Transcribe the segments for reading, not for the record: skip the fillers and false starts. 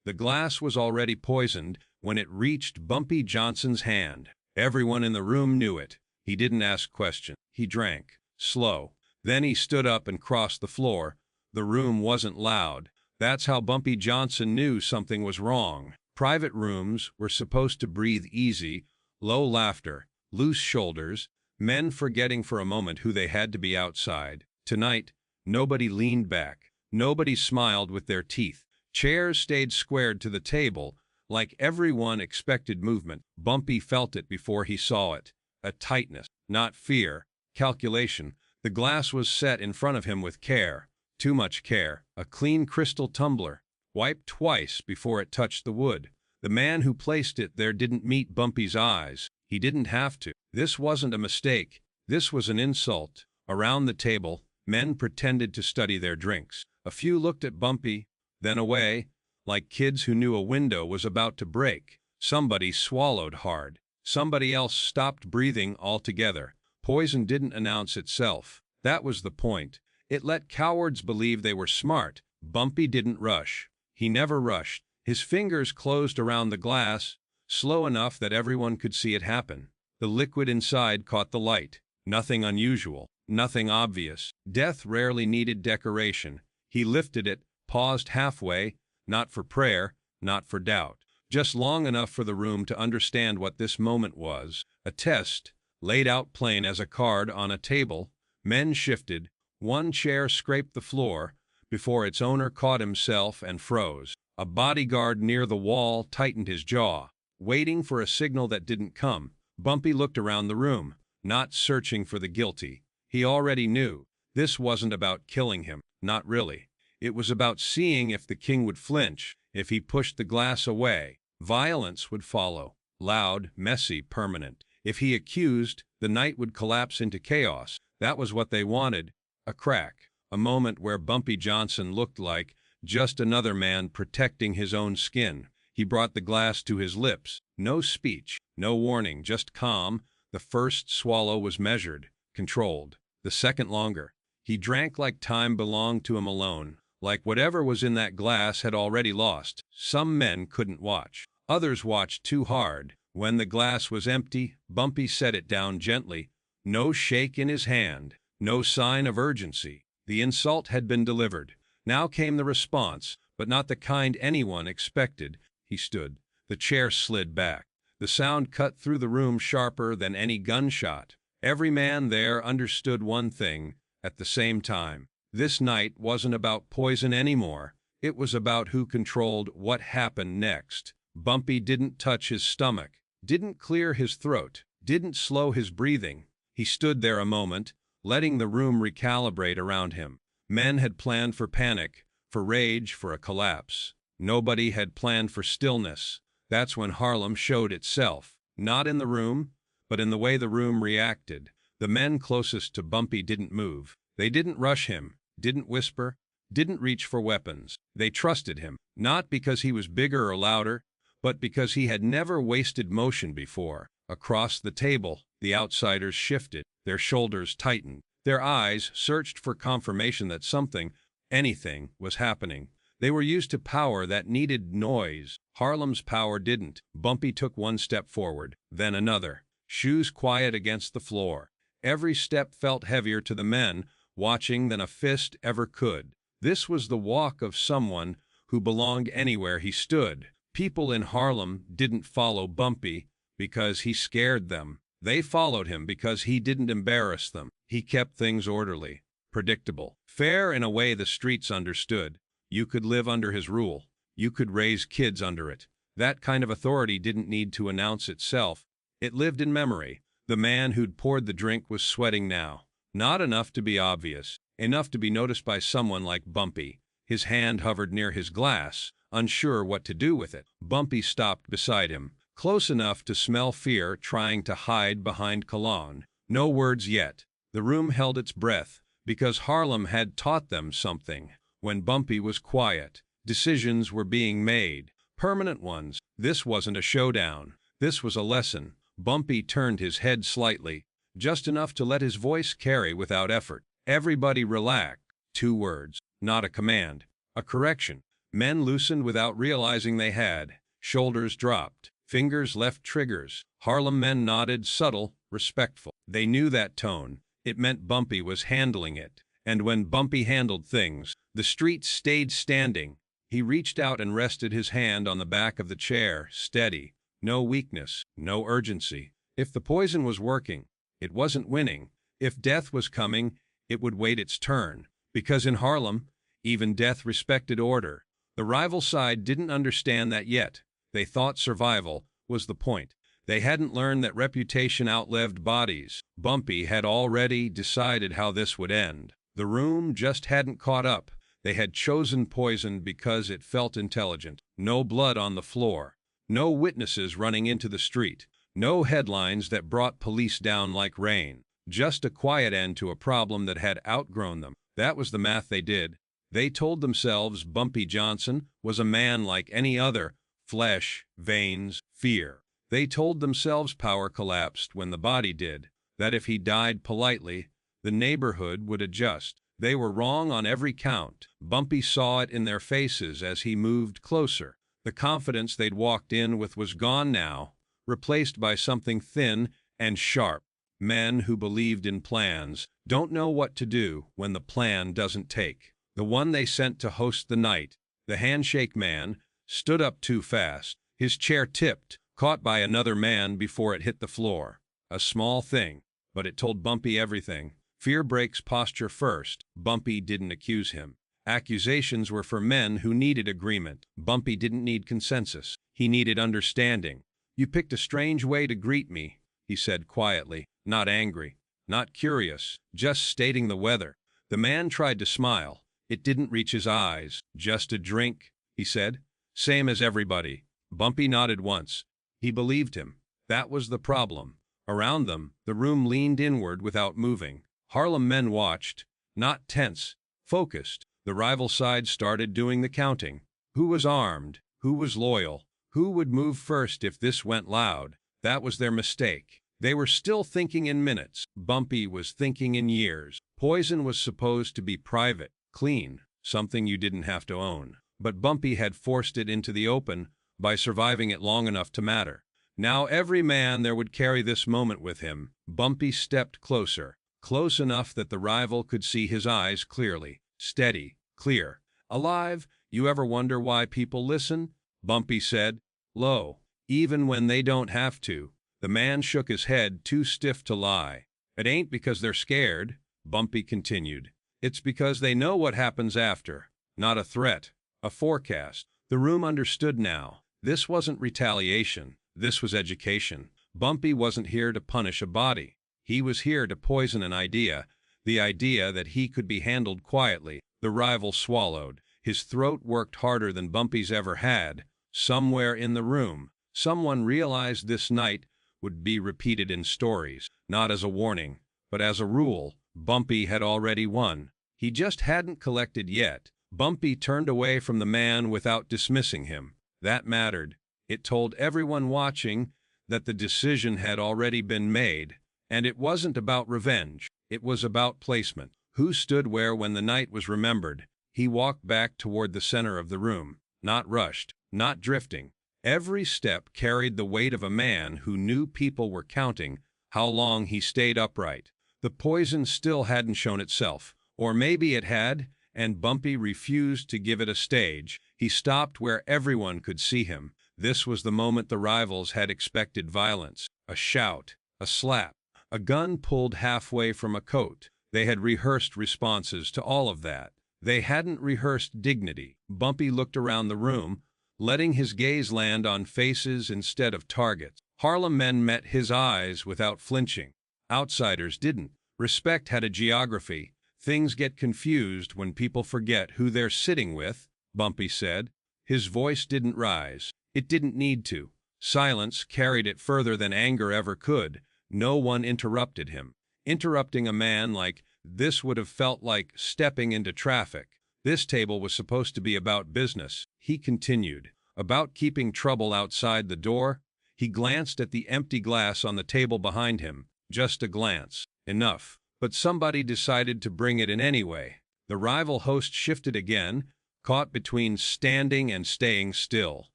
The glass was already poisoned when it reached Bumpy Johnson's hand. Everyone in the room knew it. He didn't ask questions. He drank. Slow. Then he stood up and crossed the floor. The room wasn't loud. That's how Bumpy Johnson knew something was wrong. Private rooms were supposed to breathe easy, low laughter, loose shoulders, men forgetting for a moment who they had to be outside. Tonight, nobody leaned back. Nobody smiled with their teeth. Chairs stayed squared to the table, like everyone expected movement. Bumpy felt it before he saw it. A tightness, not fear, calculation. The glass was set in front of him with care. Too much care. A clean crystal tumbler, wiped twice before it touched the wood. The man who placed it there didn't meet Bumpy's eyes. He didn't have to. This wasn't a mistake. This was an insult. Around the table, men pretended to study their drinks. A few looked at Bumpy, then away, like kids who knew a window was about to break. Somebody swallowed hard. Somebody else stopped breathing altogether. Poison didn't announce itself. That was the point. It let cowards believe they were smart. Bumpy didn't rush. He never rushed. His fingers closed around the glass, slow enough that everyone could see it happen. The liquid inside caught the light. Nothing unusual. Nothing obvious. Death rarely needed decoration. He lifted it, paused halfway, not for prayer, not for doubt. Just long enough for the room to understand what this moment was. A test, laid out plain as a card on a table. Men shifted. One chair scraped the floor before its owner caught himself and froze. A bodyguard near the wall tightened his jaw, waiting for a signal that didn't come. Bumpy looked around the room, not searching for the guilty. He already knew. This wasn't about killing him. Not really. It was about seeing if the king would flinch. If he pushed the glass away, violence would follow. Loud, messy, permanent. If he accused, the night would collapse into chaos. That was what they wanted. A crack. A moment where Bumpy Johnson looked like just another man protecting his own skin. He brought the glass to his lips. No speech, no warning, just calm. The first swallow was measured, controlled. The second longer. He drank like time belonged to him alone, like whatever was in that glass had already lost. Some men couldn't watch. Others watched too hard. When the glass was empty, Bumpy set it down gently. No shake in his hand. No sign of urgency. The insult had been delivered. Now came the response, but not the kind anyone expected. He stood. The chair slid back. The sound cut through the room sharper than any gunshot. Every man there understood one thing at the same time. This night wasn't about poison anymore. It was about who controlled what happened next. Bumpy didn't touch his stomach, didn't clear his throat, didn't slow his breathing. He stood there a moment, letting the room recalibrate around him. Men had planned for panic, for rage, for a collapse. Nobody had planned for stillness. That's when Harlem showed itself. Not in the room, but in the way the room reacted. The men closest to Bumpy didn't move. They didn't rush him, didn't whisper, didn't reach for weapons. They trusted him, not because he was bigger or louder, but because he had never wasted motion before. Across the table, the outsiders shifted. Their shoulders tightened. Their eyes searched for confirmation that something, anything, was happening. They were used to power that needed noise. Harlem's power didn't. Bumpy took one step forward, then another, shoes quiet against the floor. Every step felt heavier to the men watching than a fist ever could. This was the walk of someone who belonged anywhere he stood. People in Harlem didn't follow Bumpy because he scared them. They followed him because he didn't embarrass them. He kept things orderly, predictable, fair in a way the streets understood. You could live under his rule. You could raise kids under it. That kind of authority didn't need to announce itself. It lived in memory. The man who'd poured the drink was sweating now. Not enough to be obvious, enough to be noticed by someone like Bumpy. His hand hovered near his glass, unsure what to do with it. Bumpy stopped beside him, close enough to smell fear trying to hide behind cologne. No words yet. The room held its breath, because Harlem had taught them something. When Bumpy was quiet, decisions were being made, permanent ones. This wasn't a showdown. This was a lesson. Bumpy turned his head slightly, just enough to let his voice carry without effort. Everybody relaxed. 2 words, not a command, a correction. Men loosened without realizing they had. Shoulders dropped. Fingers left triggers. Harlem men nodded, subtle, respectful. They knew that tone. It meant Bumpy was handling it. And when Bumpy handled things, the street stayed standing. He reached out and rested his hand on the back of the chair, steady. No weakness, no urgency. If the poison was working, it wasn't winning. If death was coming, it would wait its turn. Because in Harlem, even death respected order. The rival side didn't understand that yet. They thought survival was the point. They hadn't learned that reputation outlived bodies. Bumpy had already decided how this would end. The room just hadn't caught up. They had chosen poison because it felt intelligent. No blood on the floor. No witnesses running into the street. No headlines that brought police down like rain. Just a quiet end to a problem that had outgrown them. That was the math they did. They told themselves Bumpy Johnson was a man like any other. Flesh, veins, fear. They told themselves power collapsed when the body did. That if he died politely, the neighborhood would adjust. They were wrong on every count. Bumpy saw it in their faces as he moved closer. The confidence they'd walked in with was gone now, replaced by something thin and sharp. Men who believed in plans don't know what to do when the plan doesn't take. The one they sent to host the night, the handshake man, stood up too fast. His chair tipped, caught by another man before it hit the floor. A small thing, but it told Bumpy everything. Fear breaks posture first. Bumpy didn't accuse him. Accusations were for men who needed agreement. Bumpy didn't need consensus. He needed understanding. "You picked a strange way to greet me," he said quietly, not angry, not curious, just stating the weather. The man tried to smile. It didn't reach his eyes. "Just a drink," he said. "Same as everybody." Bumpy nodded once. He believed him. That was the problem. Around them, the room leaned inward without moving. Harlem men watched, not tense, focused. The rival side started doing the counting. Who was armed? Who was loyal? Who would move first if this went loud? That was their mistake. They were still thinking in minutes. Bumpy was thinking in years. Poison was supposed to be private, clean, something you didn't have to own. But Bumpy had forced it into the open by surviving it long enough to matter. Now every man there would carry this moment with him. Bumpy stepped closer, close enough that the rival could see his eyes clearly, steady, clear. "Alive? You ever wonder why people listen?" Bumpy said, low, "even when they don't have to." The man shook his head, too stiff to lie. "It ain't because they're scared," Bumpy continued. "It's because they know what happens after. Not a threat, a forecast." The room understood now. This wasn't retaliation. This was education. Bumpy wasn't here to punish a body. He was here to poison an idea, the idea that he could be handled quietly. The rival swallowed. His throat worked harder than Bumpy's ever had. Somewhere in the room, someone realized this night would be repeated in stories, not as a warning, but as a rule. Bumpy had already won. He just hadn't collected yet. Bumpy turned away from the man without dismissing him. That mattered. It told everyone watching that the decision had already been made. And it wasn't about revenge. It was about placement. Who stood where when the night was remembered? He walked back toward the center of the room. Not rushed, not drifting. Every step carried the weight of a man who knew people were counting how long he stayed upright. The poison still hadn't shown itself. Or maybe it had, and Bumpy refused to give it a stage. He stopped where everyone could see him. This was the moment the rivals had expected: violence, a shout, a slap, a gun pulled halfway from a coat. They had rehearsed responses to all of that. They hadn't rehearsed dignity. Bumpy looked around the room, letting his gaze land on faces instead of targets. Harlem men met his eyes without flinching. Outsiders didn't. Respect had a geography. "Things get confused when people forget who they're sitting with," Bumpy said. His voice didn't rise. It didn't need to. Silence carried it further than anger ever could. No one interrupted him. Interrupting a man like this would have felt like stepping into traffic. This table was supposed to be about business. He continued. About keeping trouble outside the door. He glanced at the empty glass on the table behind him. Just a glance. Enough. But somebody decided to bring it in anyway. The rival host shifted again, caught between standing and staying still.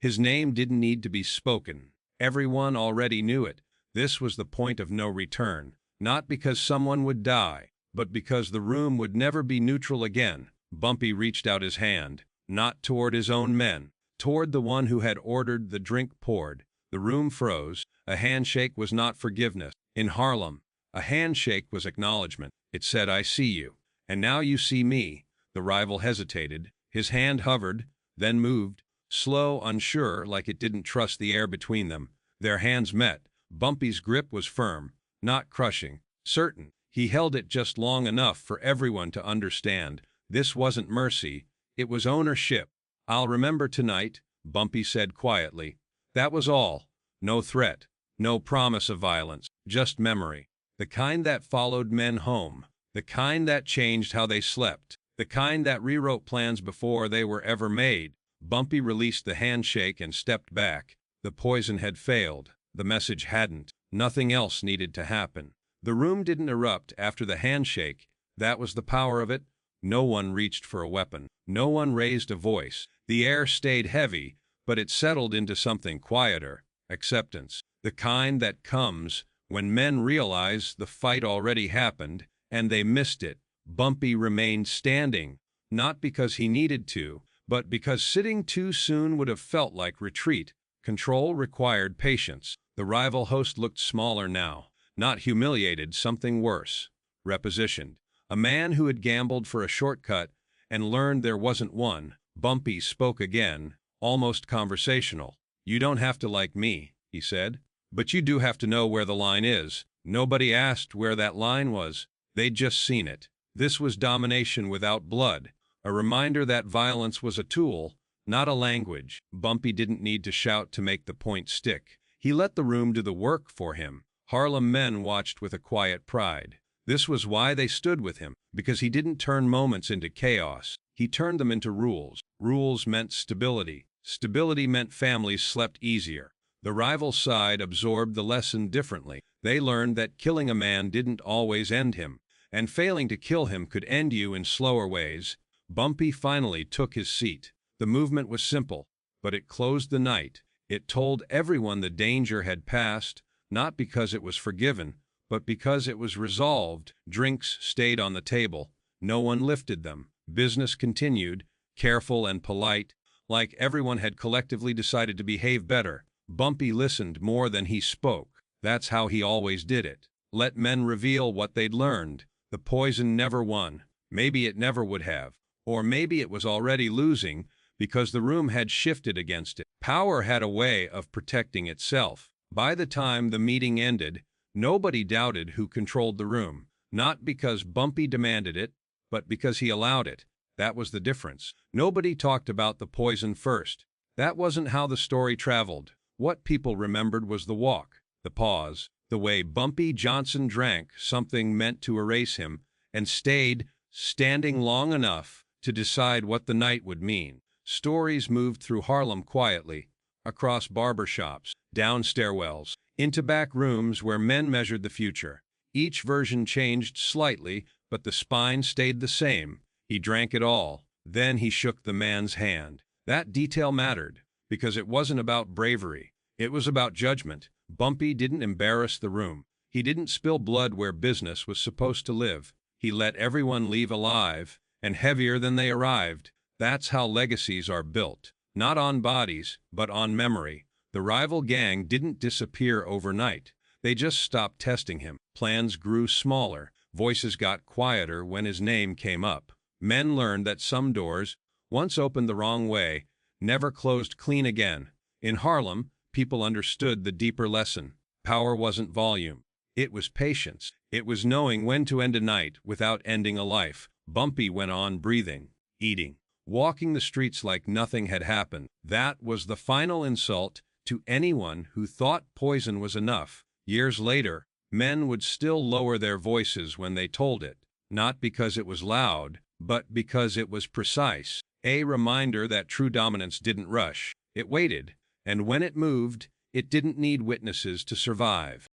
His name didn't need to be spoken. Everyone already knew it. This was the point of no return, not because someone would die, but because the room would never be neutral again. Bumpy reached out his hand, not toward his own men, toward the one who had ordered the drink poured. The room froze. A handshake was not forgiveness. In Harlem, a handshake was acknowledgement. It said, "I see you, and now you see me." The rival hesitated. His hand hovered, then moved, slow, unsure, like it didn't trust the air between them. Their hands met. Bumpy's grip was firm, not crushing, certain. He held it just long enough for everyone to understand. This wasn't mercy, it was ownership. "I'll remember tonight," Bumpy said quietly. That was all. No threat, no promise of violence, just memory. The kind that followed men home, the kind that changed how they slept, the kind that rewrote plans before they were ever made. Bumpy released the handshake and stepped back. The poison had failed. The message hadn't. Nothing else needed to happen. The room didn't erupt after the handshake. That was the power of it. No one reached for a weapon. No one raised a voice. The air stayed heavy, but it settled into something quieter. Acceptance. The kind that comes when men realize the fight already happened, and they missed it. Bumpy remained standing, not because he needed to, but because sitting too soon would have felt like retreat. Control required patience. The rival host looked smaller now. Not humiliated, something worse. Repositioned. A man who had gambled for a shortcut and learned there wasn't one. Bumpy spoke again, almost conversational. "You don't have to like me," he said, "but you do have to know where the line is." Nobody asked where that line was. They'd just seen it. This was domination without blood, a reminder that violence was a tool, not a language. Bumpy didn't need to shout to make the point stick. He let the room do the work for him. Harlem men watched with a quiet pride. This was why they stood with him, because he didn't turn moments into chaos. He turned them into rules. Rules meant stability. Stability meant families slept easier. The rival side absorbed the lesson differently. They learned that killing a man didn't always end him, and failing to kill him could end you in slower ways. Bumpy finally took his seat. The movement was simple, but it closed the night. It told everyone the danger had passed, not because it was forgiven, but because it was resolved. Drinks stayed on the table. No one lifted them. Business continued, careful and polite, like everyone had collectively decided to behave better. Bumpy listened more than he spoke. That's how he always did it. Let men reveal what they'd learned. The poison never won. Maybe it never would have. Or maybe it was already losing because the room had shifted against it. Power had a way of protecting itself. By the time the meeting ended, nobody doubted who controlled the room. Not because Bumpy demanded it, but because he allowed it. That was the difference. Nobody talked about the poison first. That wasn't how the story traveled. What people remembered was the walk, the pause, the way Bumpy Johnson drank something meant to erase him and stayed standing long enough to decide what the night would mean. Stories moved through Harlem quietly, across barber shops, down stairwells, into back rooms where men measured the future. Each version changed slightly, but the spine stayed the same. He drank it all. Then he shook the man's hand. That detail mattered, because it wasn't about bravery. It was about judgment. Bumpy didn't embarrass the room. He didn't spill blood where business was supposed to live. He let everyone leave alive, and heavier than they arrived. That's how legacies are built. Not on bodies, but on memory. The rival gang didn't disappear overnight. They just stopped testing him. Plans grew smaller. Voices got quieter when his name came up. Men learned that some doors, once opened the wrong way, never closed clean again. In Harlem, people understood the deeper lesson. Power wasn't volume. It was patience. It was knowing when to end a night without ending a life. Bumpy went on breathing, eating, walking the streets like nothing had happened. That was the final insult to anyone who thought poison was enough. Years later, men would still lower their voices when they told it, not because it was loud, but because it was precise. A reminder that true dominance didn't rush. It waited, and when it moved, it didn't need witnesses to survive.